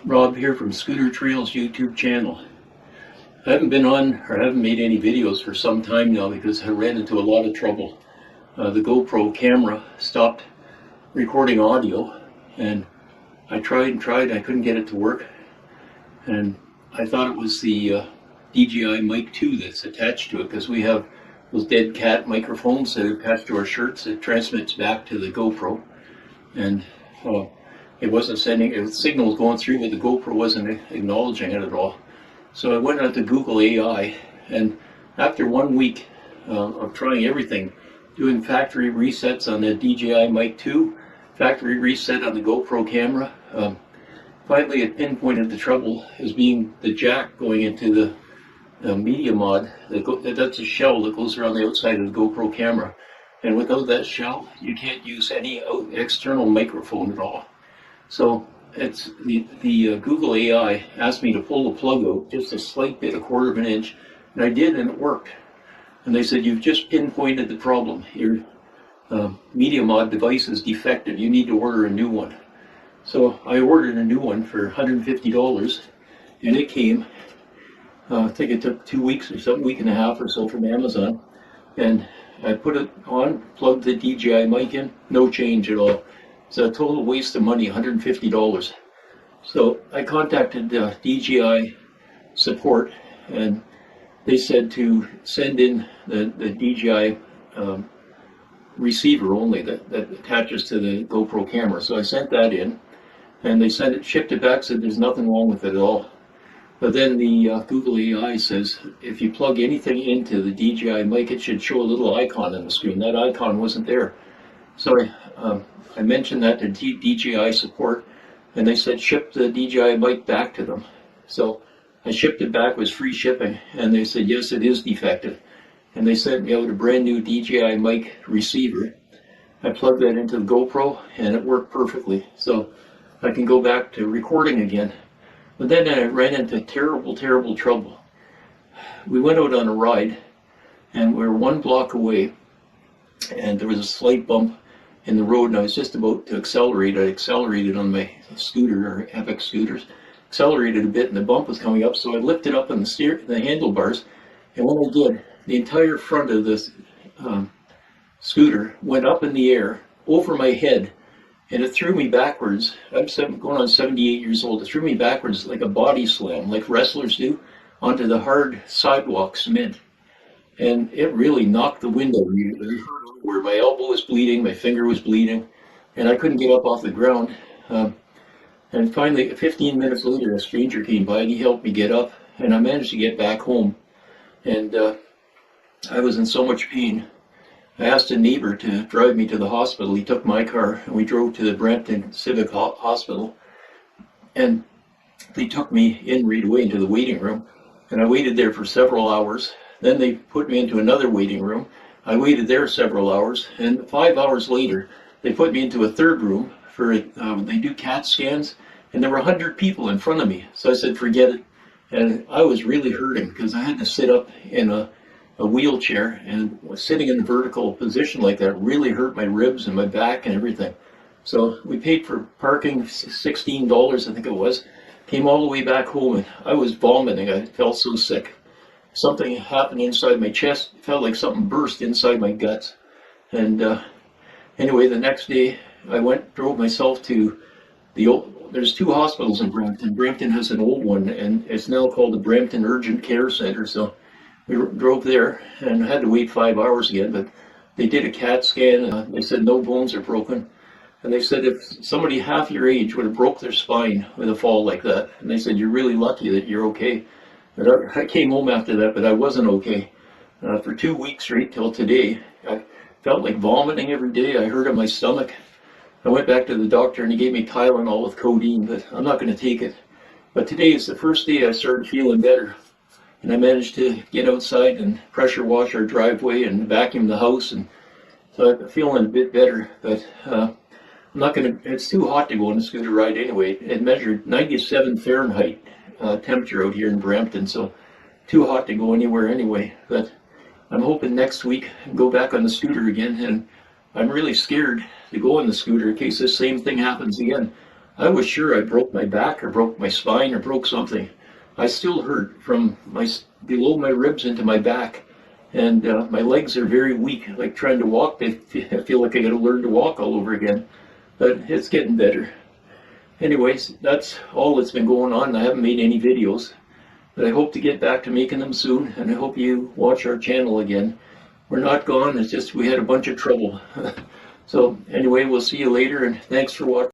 Rob here from Scooter Trails YouTube channel. I haven't been on or haven't made any videos for some time now because I ran into a lot of trouble. The GoPro camera stopped recording audio, and I tried and tried. I couldn't get it to work, and I thought it was the DJI Mic 2 that's attached to it, because we have those dead cat microphones that are attached to our shirts. It transmits back to the GoPro, and it wasn't sending, the signal was going through, but the GoPro wasn't acknowledging it at all. So I went out to Google AI, and after 1 week of trying everything, doing factory resets on the DJI Mic 2, factory reset on the GoPro camera, finally it pinpointed the trouble as being the jack going into the media mod. That's a shell that goes around the outside of the GoPro camera, and without that shell you can't use any external microphone at all. So it's the Google AI asked me to pull the plug out just a slight bit, 1/4 of an inch, and I did, and it worked. And they said, you've just pinpointed the problem. Your media mod device is defective. You need to order a new one. So I ordered a new one for $150, and it came. I think it took 2 weeks or something, week and a half or so, from Amazon. And I put it on, plugged the DJI mic in, no change at all. It's a total waste of money, $150. So I contacted DJI support, and they said to send in the DJI receiver only that attaches to the GoPro camera. So I sent that in, and they shipped it back, said there's nothing wrong with it at all. But then the Google AI says if you plug anything into the DJI mic, it should show a little icon on the screen. That icon wasn't there. So I mentioned that to DJI support, and they said ship the DJI mic back to them. So I shipped it back, was free shipping, and they said yes, it is defective. And they sent me out a brand new DJI mic receiver. I plugged that into the GoPro, and it worked perfectly. So I can go back to recording again. But then I ran into terrible trouble. We went out on a ride, and we were 1 block away, and there was a slight bump in the road, and I was just about to accelerate. I accelerated on my scooter, or Epic scooters, accelerated a bit, and the bump was coming up, so I lifted up on the handlebars, and when I did, the entire front of this scooter went up in the air over my head, and it threw me backwards. I'm going on 78 years old. It threw me backwards like a body slam, like wrestlers do, onto the hard sidewalk cement. And it really knocked the wind out of me. Where my elbow was bleeding, my finger was bleeding, and I couldn't get up off the ground. And finally, 15 minutes later, a stranger came by, and he helped me get up, and I managed to get back home. And I was in so much pain. I asked a neighbor to drive me to the hospital. He took my car, and we drove to the Brampton Civic Hospital, and they took me in right away into the waiting room, and I waited there for several hours. Then they put me into another waiting room. I waited there several hours, and 5 hours later, they put me into a third room for they do CAT scans, and there were 100 people in front of me. So I said, forget it. And I was really hurting because I had to sit up in a wheelchair, and sitting in a vertical position like that really hurt my ribs and my back and everything. So we paid for parking, $16 I think it was, came all the way back home, and I was vomiting. I felt so sick. Something happened inside my chest. It felt like something burst inside my guts. And anyway, the next day I drove myself to there's 2 hospitals in Brampton. Brampton has an old one, and it's now called the Brampton Urgent Care Center. So we drove there, and I had to wait 5 hours again, but they did a CAT scan, and they said no bones are broken. And they said if somebody half your age would have broke their spine with a fall like that, and they said you're really lucky that you're okay. But I came home after that, but I wasn't okay. For 2 weeks, right till today, I felt like vomiting every day. I hurt in my stomach. I went back to the doctor, and he gave me Tylenol with codeine, but I'm not going to take it. But today is the first day I started feeling better. And I managed to get outside and pressure wash our driveway and vacuum the house, and so I'm feeling a bit better. But I'm not going to, it's too hot to go on a scooter ride anyway. It measured 97 Fahrenheit temperature out here in Brampton, so too hot to go anywhere anyway. But I'm hoping next week I can go back on the scooter again, and I'm really scared to go on the scooter in case this same thing happens again. I was sure I broke my back or broke my spine or broke something. I still hurt from below my ribs into my back, and my legs are very weak. Like trying to walk, I feel like I got to learn to walk all over again. But it's getting better. Anyways, that's all that's been going on. I haven't made any videos, but I hope to get back to making them soon, and I hope you watch our channel again. We're not gone, it's just we had a bunch of trouble. So anyway, we'll see you later, and thanks for watching.